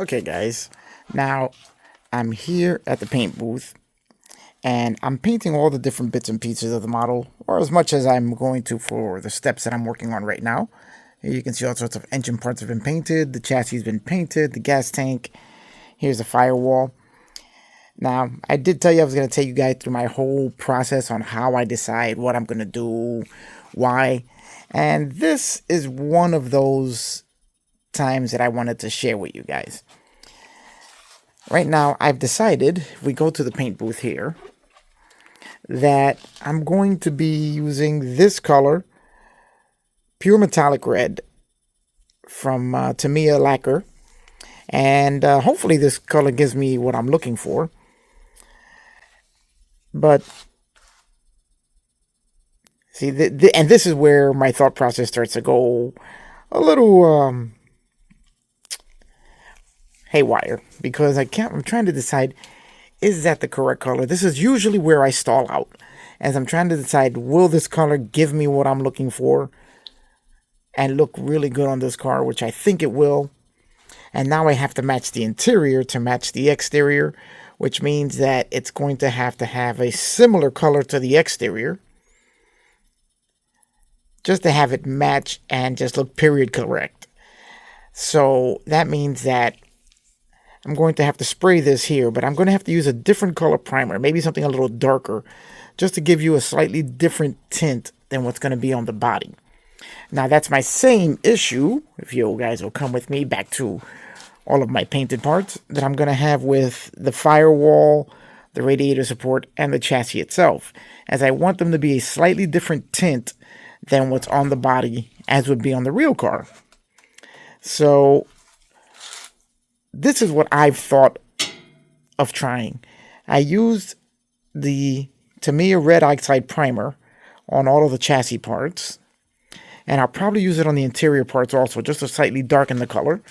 Okay, guys. Now, I'm here at the paint booth, and I'm painting all the different bits and pieces of the model, or as much as I'm going to for the steps that I'm working on right now. Here you can see all sorts of engine parts have been painted, the chassis has been painted, the gas tank, here's the firewall. Now, I did tell you I was going to take you guys through my whole process on how I decide what I'm going to do, why, and this is one of those times that I wanted to share with you guys. Right now, I've decided, if we go to the paint booth here, that I'm going to be using this color, pure metallic red, from Tamiya Lacquer, and hopefully this color gives me what I'm looking for. But see, and this is where my thought process starts to go a little haywire, because I'm trying to decide, is that the correct color? This is usually where I stall out, as I'm trying to decide, will this color give me what I'm looking for and look really good on this car, which I think it will. And now I have to match the interior to match the exterior, which means that it's going to have a similar color to the exterior, just to have it match and just look period correct. So that means that I'm going to have to spray this here, but I'm going to have to use a different color primer, maybe something a little darker, just to give you a slightly different tint than what's going to be on the body. Now, that's my same issue, if you guys will come with me back to all of my painted parts, that I'm going to have with the firewall, the radiator support, and the chassis itself, as I want them to be a slightly different tint than what's on the body, as would be on the real car. So this is what I've thought of trying. I used the Tamiya Red Oxide Primer on all of the chassis parts, and I'll probably use it on the interior parts also, just to slightly darken the color.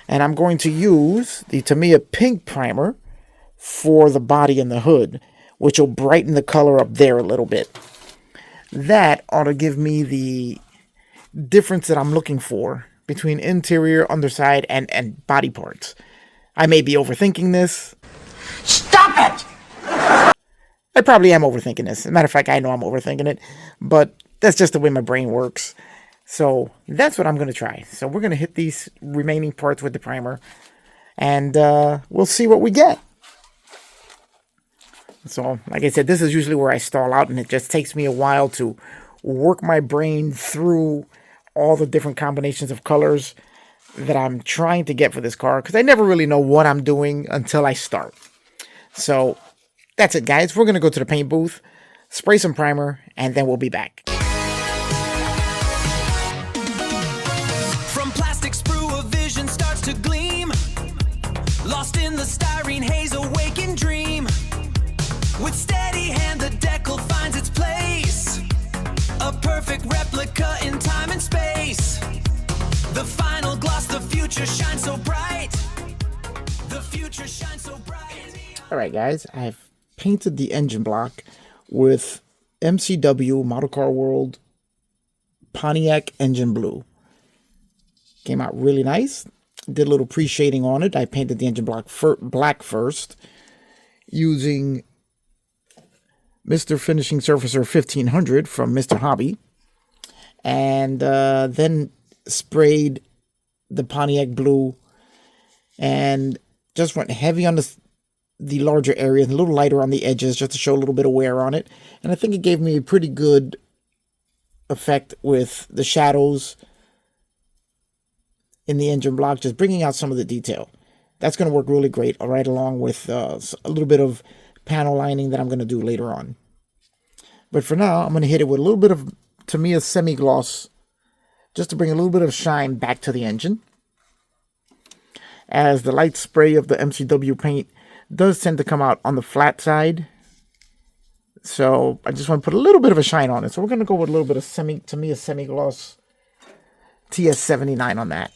And I'm going to use the Tamiya Pink Primer for the body and the hood, which will brighten the color up there a little bit. That ought to give me the difference that I'm looking for between interior, underside, and body parts. I may be overthinking this. Stop it! I probably am overthinking this. As a matter of fact, I know I'm overthinking it, but that's just the way my brain works. So that's what I'm going to try. So we're going to hit these remaining parts with the primer, and we'll see what we get. So, like I said, this is usually where I stall out, and it just takes me a while to work my brain through all the different combinations of colors that I'm trying to get for this car, because I never really know what I'm doing until I start. So that's it, guys. We're going to go to the paint booth, spray some primer, and then we'll be back. From plastic sprue, a vision starts to gleam. Lost in the styrene haze, awakened dream. With steady hand, the decal finds its place. A perfect replica in time and space. The final gloss, the future shines so bright. The future shines so bright. Alright, guys, I've painted the engine block with MCW Model Car World Pontiac Engine Blue. Came out really nice. Did a little pre-shading on it. I painted the engine block black first using Mr. Finishing Surfacer 1500 from Mr. Hobby, and then sprayed the Pontiac blue and just went heavy on the larger areas, a little lighter on the edges, just to show a little bit of wear on it. And I think it gave me a pretty good effect with the shadows in the engine block, just bringing out some of the detail. That's going to work really great, right along with a little bit of panel lining that I'm going to do later on. But for now, I'm going to hit it with a little bit of Tamiya semi-gloss, just to bring a little bit of shine back to the engine, as the light spray of the MCW paint does tend to come out on the flat side. So I just want to put a little bit of a shine on it. So we're going to go with a little bit of Tamiya semi-gloss TS79 on that.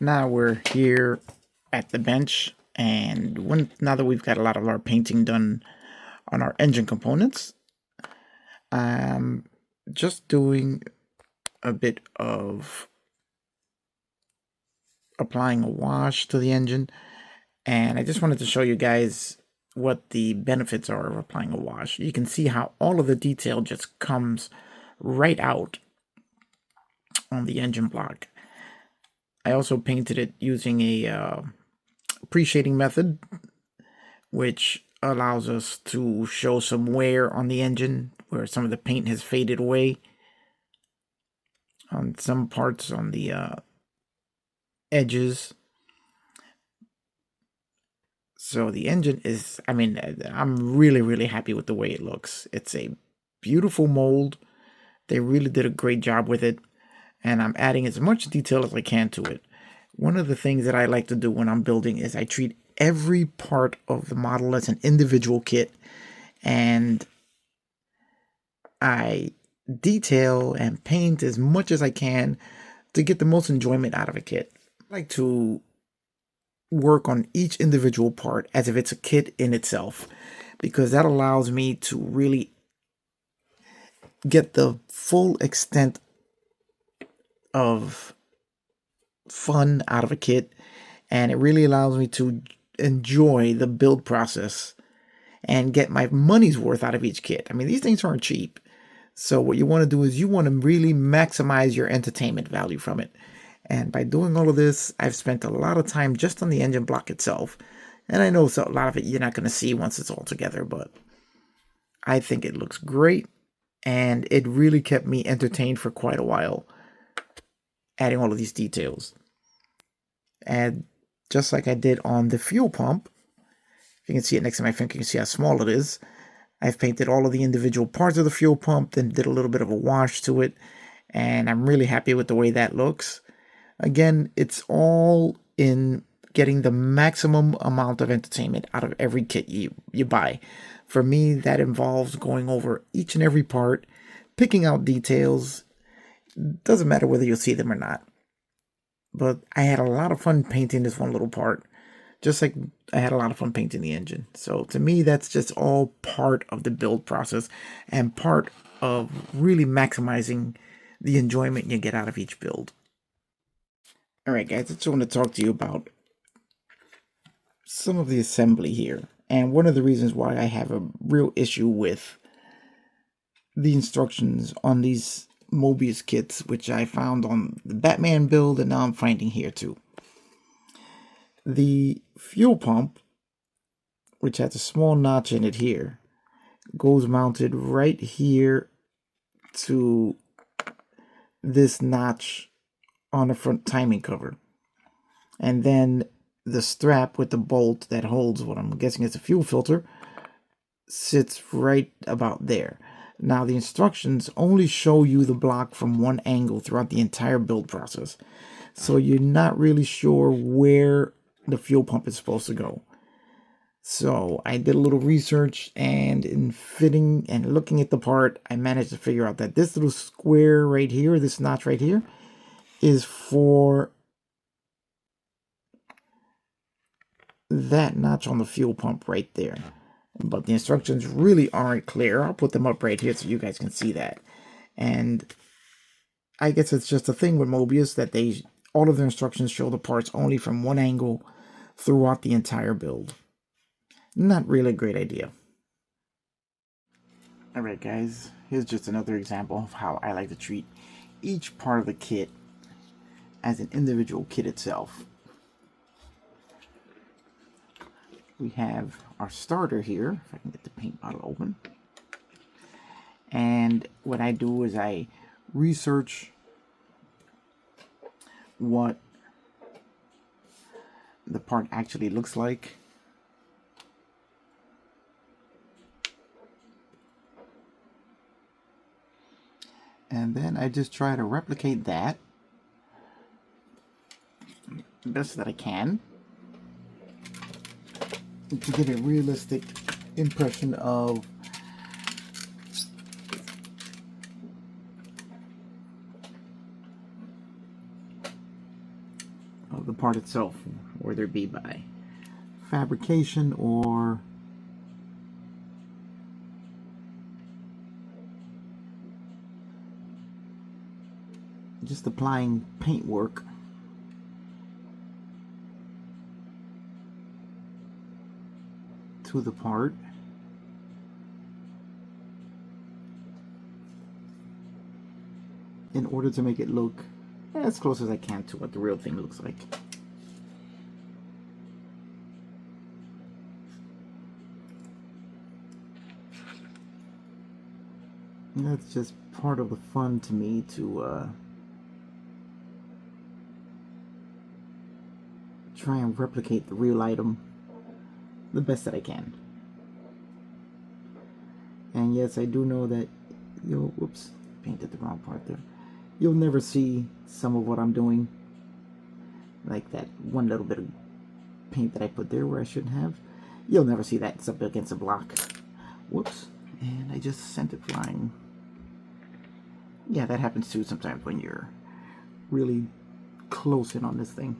now we're here at the bench, and now that we've got a lot of our painting done on our engine components, I'm just doing a bit of applying a wash to the engine, and I just wanted to show you guys what the benefits are of applying a wash. You can see how all of the detail just comes right out on the engine block. I also painted it using a pre-shading method, which allows us to show some wear on the engine where some of the paint has faded away on some parts on the edges. So the engine is, I mean, I'm really happy with the way it looks. It's a beautiful mold. They really did a great job with it, and I'm adding as much detail as I can to it. One of the things that I like to do when I'm building is I treat every part of the model as an individual kit, and I detail and paint as much as I can to get the most enjoyment out of a kit. I like to work on each individual part as if it's a kit in itself, because that allows me to really get the full extent of fun out of a kit, and it really allows me to enjoy the build process and get my money's worth out of each kit. I mean, these things aren't cheap. So what you want to do is you want to really maximize your entertainment value from it. And by doing all of this, I've spent a lot of time just on the engine block itself. And I know a lot of it you're not going to see once it's all together, but I think it looks great. And it really kept me entertained for quite a while, adding all of these details. And just like I did on the fuel pump, if you can see it next to my finger, you can see how small it is. I've painted all of the individual parts of the fuel pump, then did a little bit of a wash to it, and I'm really happy with the way that looks. Again, it's all in getting the maximum amount of entertainment out of every kit you buy. For me, that involves going over each and every part, picking out details. Doesn't matter whether you'll see them or not. But I had a lot of fun painting this one little part, just like I had a lot of fun painting the engine. So to me, that's just all part of the build process and part of really maximizing the enjoyment you get out of each build. Alright guys, I just want to talk to you about some of the assembly here. And one of the reasons why I have a real issue with the instructions on these Moebius kits, which I found on the Batman build and now I'm finding here too. The fuel pump, which has a small notch in it here, goes mounted right here to this notch on the front timing cover. And then the strap with the bolt that holds what I'm guessing is a fuel filter sits right about there. Now the instructions only show you the block from one angle throughout the entire build process. So you're not really sure where the fuel pump is supposed to go. So I did a little research, and in fitting and looking at the part, I managed to figure out that this little square right here, this notch right here, is for that notch on the fuel pump right there. But the instructions really aren't clear. I'll put them up right here so you guys can see that. And I guess it's just a thing with Moebius that all of their instructions show the parts only from one angle throughout the entire build. Not really a great idea. Alright guys, here's just another example of how I like to treat each part of the kit as an individual kit itself. We have our starter here, if I can get the paint bottle open. And what I do is I research what the part actually looks like. And then I just try to replicate that the best that I can to get a realistic impression of of the part itself, whether it be by fabrication or just applying paintwork. To the part. In order to make it look as close as I can to what the real thing looks like. And that's just part of the fun to me, to try and replicate the real item the best that I can. And yes, I do know that you'll, whoops, painted the wrong part there. You'll never see some of what I'm doing. Like that one little bit of paint that I put there where I shouldn't have. You'll never see that. It's up against a block. Whoops. And I just sent it flying. Yeah, that happens too sometimes when you're really close in on this thing.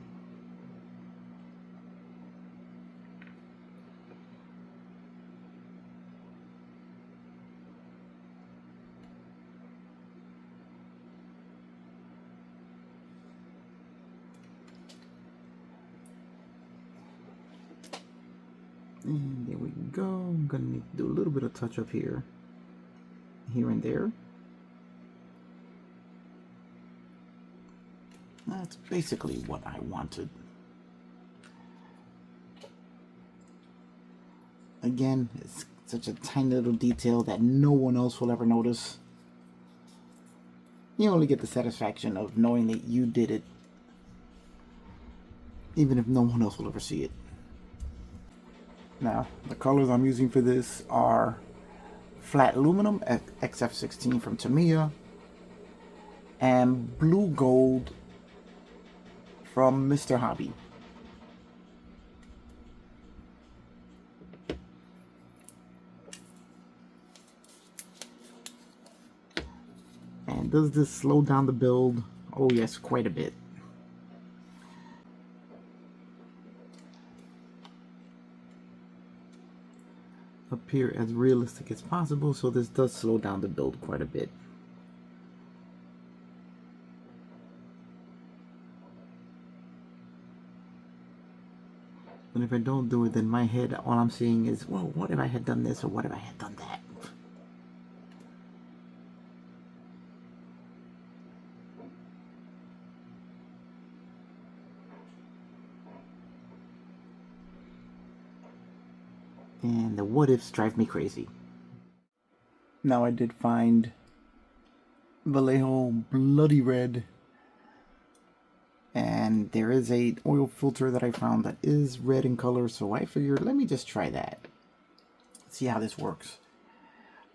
And there we go. I'm gonna need to do a little bit of touch up here and there. That's basically what I wanted. Again, it's such a tiny little detail that no one else will ever notice. You only get the satisfaction of knowing that you did it, even if no one else will ever see it. Now, the colors I'm using for this are flat aluminum XF16 from Tamiya and blue gold from Mr. Hobby. And does this slow down the build? Oh yes, quite a bit. Appear as realistic as possible, so this does slow down the build quite a bit. And if I don't do it, then my head, all I'm seeing is, well, what if I had done this, or what if I had done that? And the what ifs drive me crazy. Now I did find Vallejo bloody red, and there is a oil filter that I found that is red in color, so I figured let me just try that. See how this works.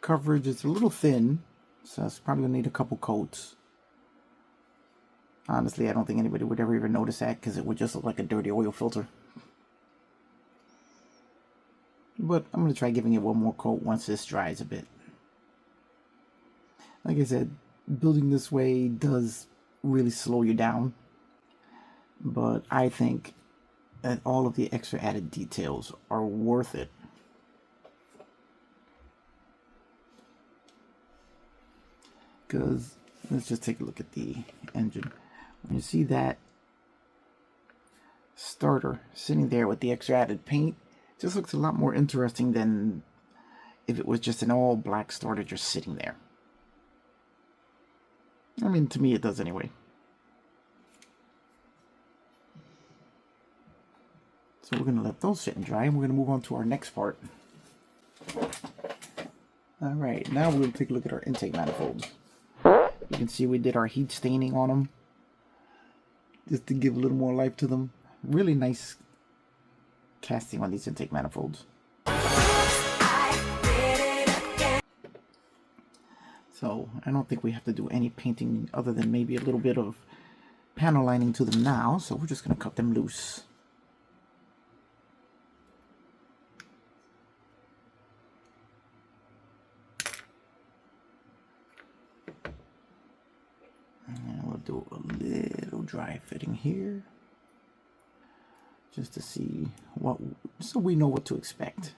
Coverage is a little thin, so it's probably gonna need a couple coats. Honestly, I don't think anybody would ever even notice that because it would just look like a dirty oil filter. But I'm going to try giving it one more coat once this dries a bit. Like I said, building this way does really slow you down. But I think that all of the extra added details are worth it. Because, let's just take a look at the engine. When you see that starter sitting there with the extra added paint, just looks a lot more interesting than if it was just an all black starter just sitting there. I mean, to me it does anyway. So we're going to let those sit and dry, and we're going to move on to our next part. Alright, now we're going to take a look at our intake manifolds. You can see we did our heat staining on them, just to give a little more life to them. Really nice casting on these intake manifolds. So I don't think we have to do any painting other than maybe a little bit of panel lining to them now, so we're just going to cut them loose. And we'll do a little dry fitting here. just to see what, so we know what to expect.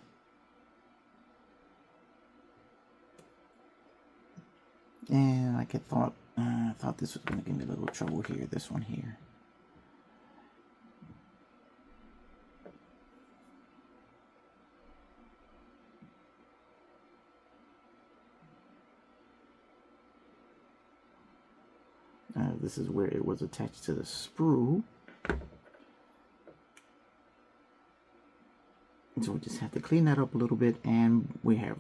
And I thought this was going to give me a little trouble here. This one here. This is where it was attached to the sprue. So we just have to clean that up a little bit, and we have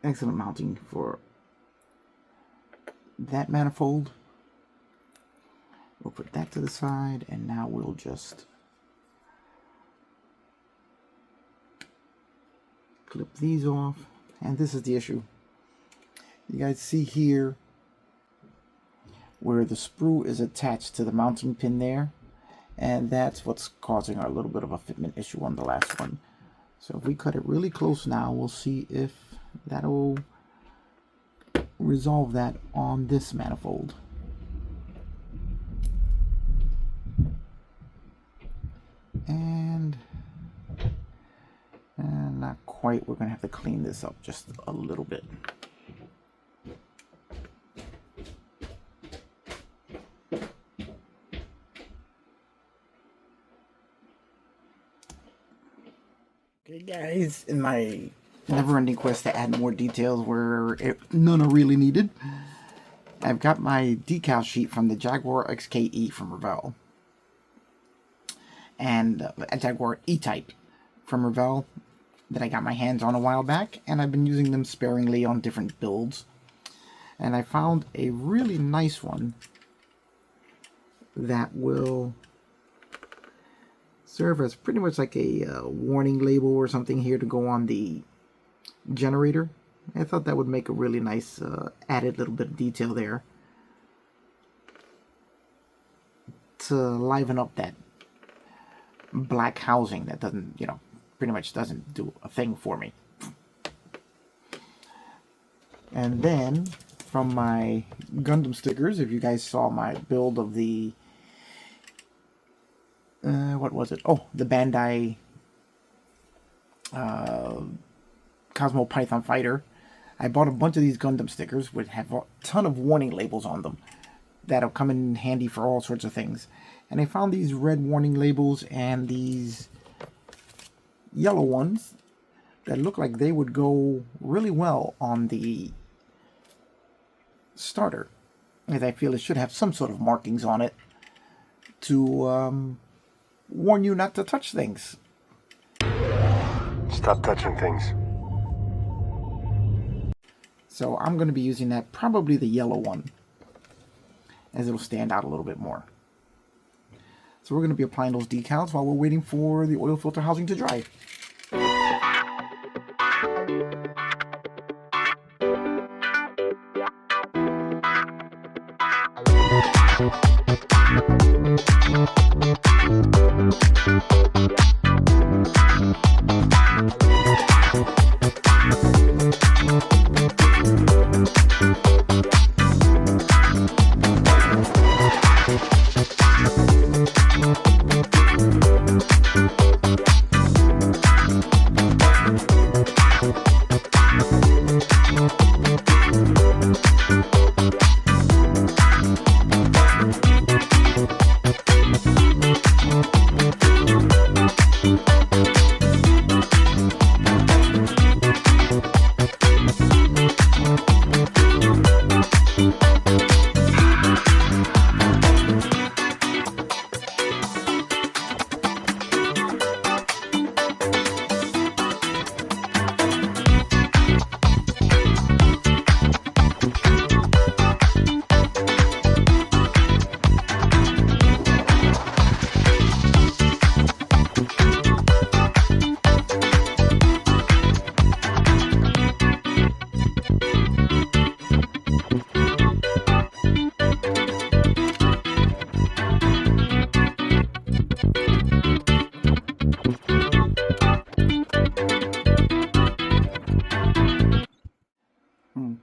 excellent mounting for that manifold. We'll put that to the side, and now we'll just clip these off. And this is the issue. You guys see here where the sprue is attached to the mounting pin there, and that's what's causing our little bit of a fitment issue on the last one. So if we cut it really close now, we'll see if that'll resolve that on this manifold. And not quite. We're gonna have to clean this up just a little bit. Okay guys, in my never-ending quest to add more details where none are really needed, I've got my decal sheet from the Jaguar XKE from Revell, and a Jaguar E-Type from Revell that I got my hands on a while back, and I've been using them sparingly on different builds. And I found a really nice one that will serve as pretty much like a warning label or something here to go on the generator. I thought that would make a really nice added little bit of detail there to liven up that black housing that doesn't, you know, pretty much doesn't do a thing for me. And then from my Gundam stickers, if you guys saw my build of the what was it? Oh, the Bandai Cosmo Python Fighter. I bought a bunch of these Gundam stickers which have a ton of warning labels on them that'll come in handy for all sorts of things. And I found these red warning labels and these yellow ones that look like they would go really well on the starter, as I feel it should have some sort of markings on it to warn you not to touch things. Stop touching things. So I'm going to be using that, probably the yellow one, as it'll stand out a little bit more. So we're going to be applying those decals while we're waiting for the oil filter housing to dry.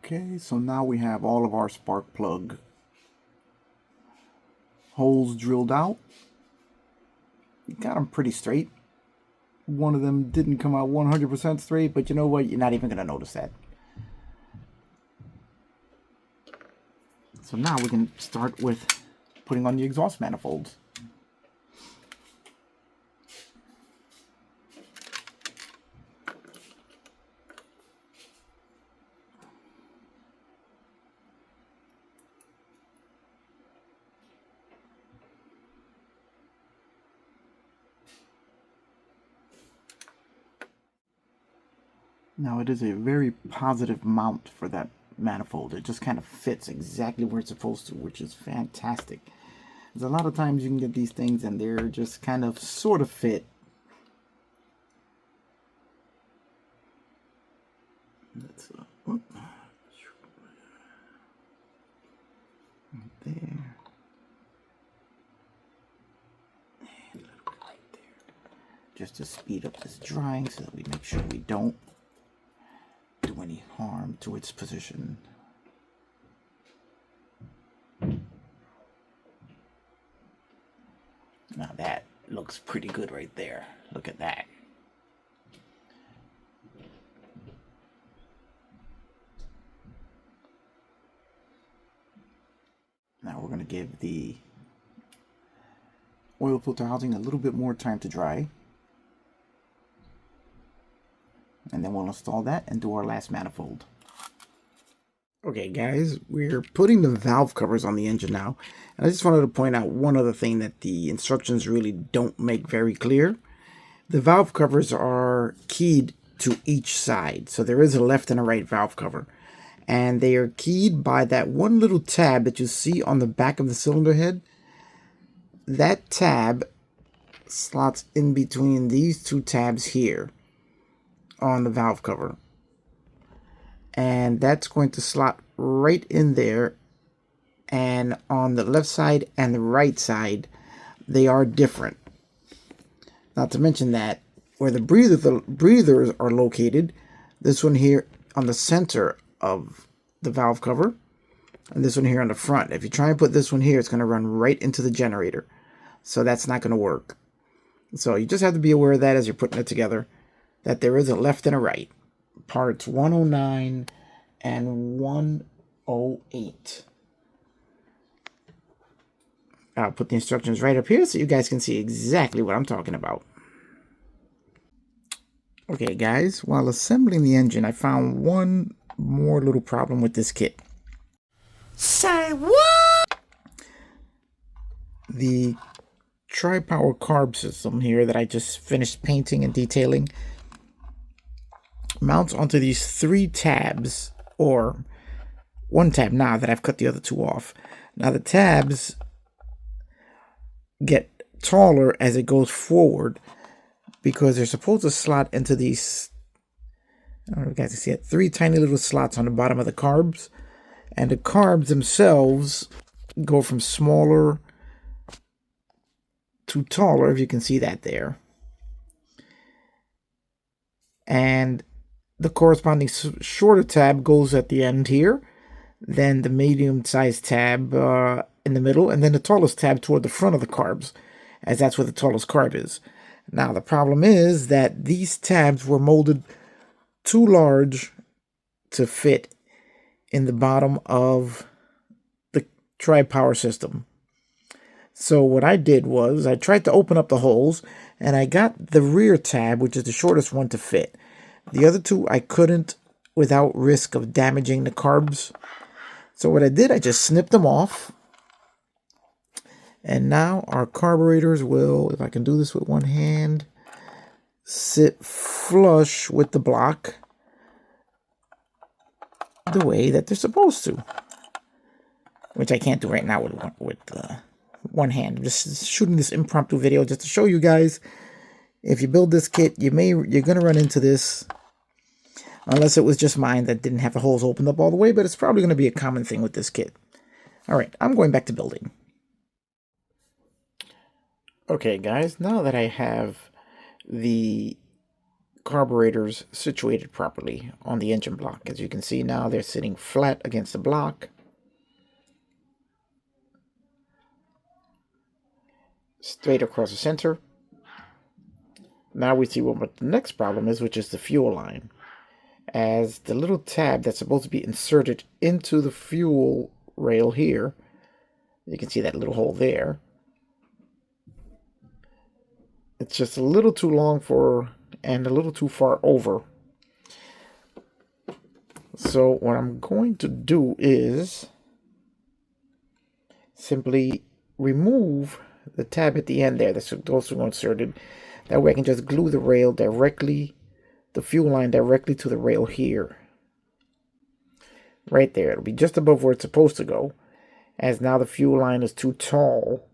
Okay, so now we have all of our spark plug holes drilled out. got them pretty straight. One of them didn't come out 100% straight, but you know what? You're not even going to notice that. So now we can start with putting on the exhaust manifolds. Now it is a very positive mount for that manifold. It just kind of fits exactly where it's supposed to, which is fantastic. There's a lot of times you can get these things and they're just kind of sort of fit. Let's right there. And a little bit right there. Just to speed up this drying so that we make sure we don't do any harm to its position. Now that looks pretty good right there. Look at that. Now we're going to give the oil filter housing a little bit more time to dry. And then we'll install that and do our last manifold. Okay guys, we're putting the valve covers on the engine now. And I just wanted to point out one other thing that the instructions really don't make very clear. The valve covers are keyed to each side. So there is a left and a right valve cover. And they are keyed by that one little tab that you see on the back of the cylinder head. That tab slots in between these two tabs here on the valve cover, and that's going to slot right in there. And on the left side and the right side, they are different. Not to mention that where the breathers are located, this one here on the center of the valve cover, and this one here on the front. If you try and put this one here, it's going to run right into the generator, so that's not going to work. So you just have to be aware of that as you're putting it together, that there is a left and a right. Parts 109 and 108. I'll put the instructions right up here so you guys can see exactly what I'm talking about. Okay guys, while assembling the engine, I found one more little problem with this kit. Say what? The tri-power carb system here that I just finished painting and detailing mounts onto these 3 tabs, or 1 tab now that I've cut the other 2 off. Now the tabs get taller as it goes forward because they're supposed to slot into these, I don't know if you guys can see it, 3 tiny little slots on the bottom of the carbs. And the carbs themselves go from smaller to taller, if you can see that there. And the corresponding shorter tab goes at the end here, then the medium-sized tab in the middle, and then the tallest tab toward the front of the carbs, as that's where the tallest carb is. Now, the problem is that these tabs were molded too large to fit in the bottom of the tri-power system. So what I did was I tried to open up the holes, and I got the rear tab, which is the shortest one, to fit. The other 2 I couldn't without risk of damaging the carbs. So what I did, I just snipped them off. And now our carburetors will, if I can do this with one hand, sit flush with the block the way that they're supposed to. Which I can't do right now with one hand. I'm just shooting this impromptu video just to show you guys, if you build this kit, you're going to run into this. Unless it was just mine that didn't have the holes opened up all the way, but it's probably going to be a common thing with this kit. Alright, I'm going back to building. Okay guys, now that I have the carburetors situated properly on the engine block, as you can see now they're sitting flat against the block. Straight across the center. Now we see what the next problem is, which is the fuel line. As the little tab that's supposed to be inserted into the fuel rail here, you can see that little hole there. It's just a little too long and a little too far over. So what I'm going to do is simply remove the tab at the end there that's also inserted. That way I can just glue the rail directly, the fuel line directly to the rail here. Right there. It'll be just above where it's supposed to go, as now the fuel line is too tall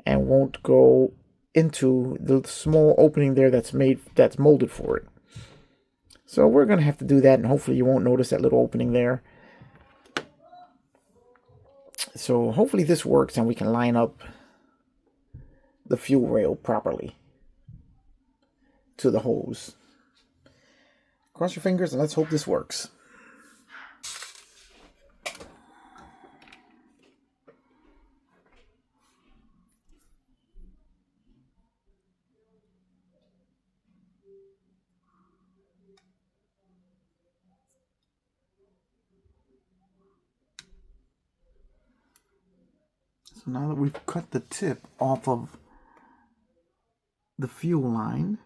and won't go into the small opening there that's molded for it. So we're going to have to do that, and hopefully you won't notice that little opening there. So hopefully this works and we can line up the fuel rail properly to the hose. Cross your fingers and let's hope this works. So now that we've cut the tip off of the fuel line,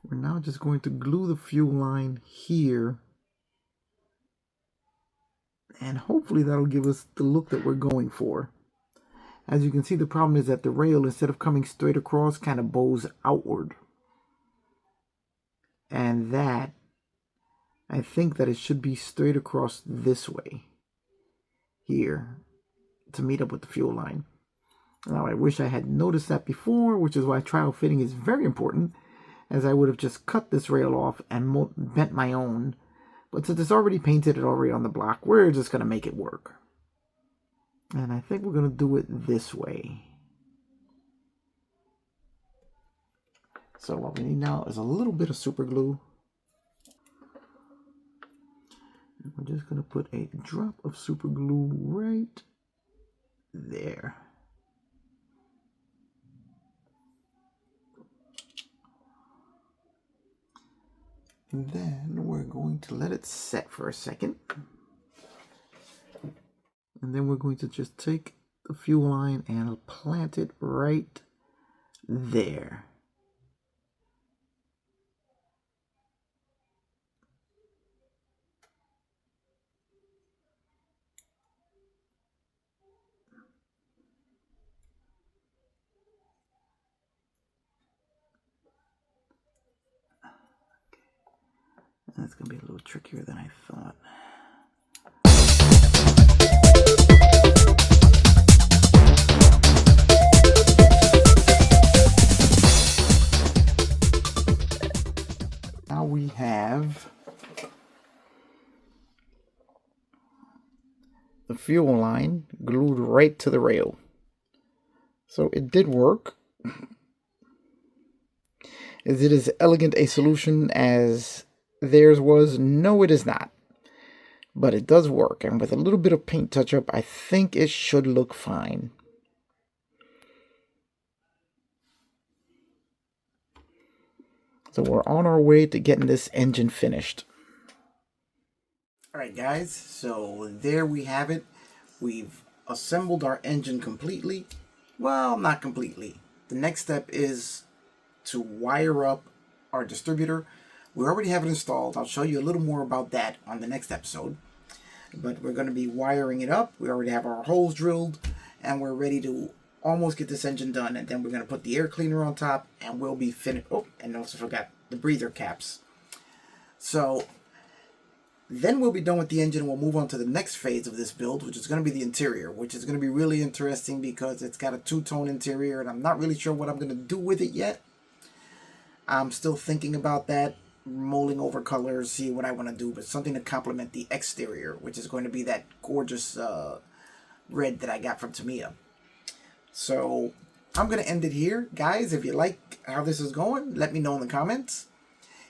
we're now just going to glue the fuel line here, and hopefully that'll give us the look that we're going for. As you can see, the problem is that the rail, instead of coming straight across, kind of bows outward. And that, I think that it should be straight across this way here to meet up with the fuel line. Now I wish I had noticed that before, which is why trial fitting is very important, as I would have just cut this rail off and bent my own. But since it's already painted, it's already on the block, we're just going to make it work. And I think we're going to do it this way. So what we need now is a little bit of super glue. And we're just going to put a drop of super glue right there. And then we're going to let it set for a second. And then we're going to just take the fuel line and plant it right there. That's going to be a little trickier than I thought. Now we have the fuel line glued right to the rail. So it did work. Is it as elegant a solution as theirs was? No, it is not. But it does work, and with a little bit of paint touch-up, I think it should look fine. So we're on our way to getting this engine finished. Alright guys, so there we have it. We've assembled our engine completely. Well, not completely. The next step is to wire up our distributor. We already have it installed. I'll show you a little more about that on the next episode. But we're going to be wiring it up. We already have our holes drilled, and we're ready to almost get this engine done. And then we're going to put the air cleaner on top, and we'll be finished. Oh, and also forgot the breather caps. So then we'll be done with the engine, and we'll move on to the next phase of this build, which is going to be the interior, which is going to be really interesting because it's got a two-tone interior, and I'm not really sure what I'm going to do with it yet. I'm still thinking about that, molding over colors, see what I want to do, but something to complement the exterior, which is going to be that gorgeous red that I got from Tamiya. So I'm going to end it here. Guys, if you like how this is going, let me know in the comments.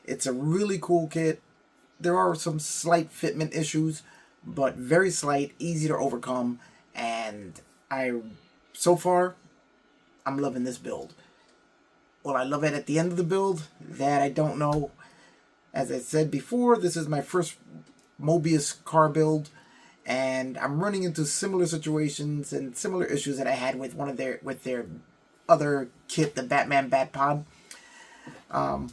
It's a really cool kit. There are some slight fitment issues, but very slight, easy to overcome, And so far, I'm loving this build. Will I love it at the end of the build? That I don't know. As I said before, this is my first Moebius car build, and I'm running into similar situations and similar issues that I had with their other kit, the Batman Batpod,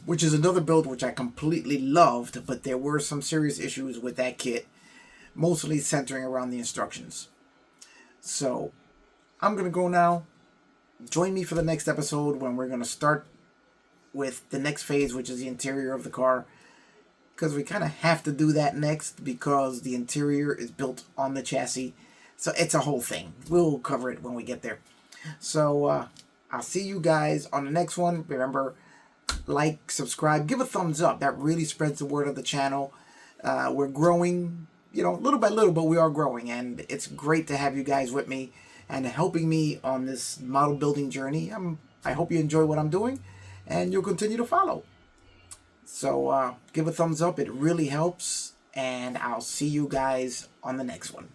which is another build which I completely loved, but there were some serious issues with that kit, mostly centering around the instructions. So I'm gonna go now. Join me for the next episode when we're gonna start with the next phase, which is the interior of the car, because we kind of have to do that next because the interior is built on the chassis. So it's a whole thing. We'll cover it when we get there. So I'll see you guys on the next one. Remember, like, subscribe, give a thumbs up. That really spreads the word of the channel. We're growing, little by little, but we are growing. And it's great to have you guys with me and helping me on this model building journey. I hope you enjoy what I'm doing and you'll continue to follow. So give a thumbs up. It really helps. And I'll see you guys on the next one.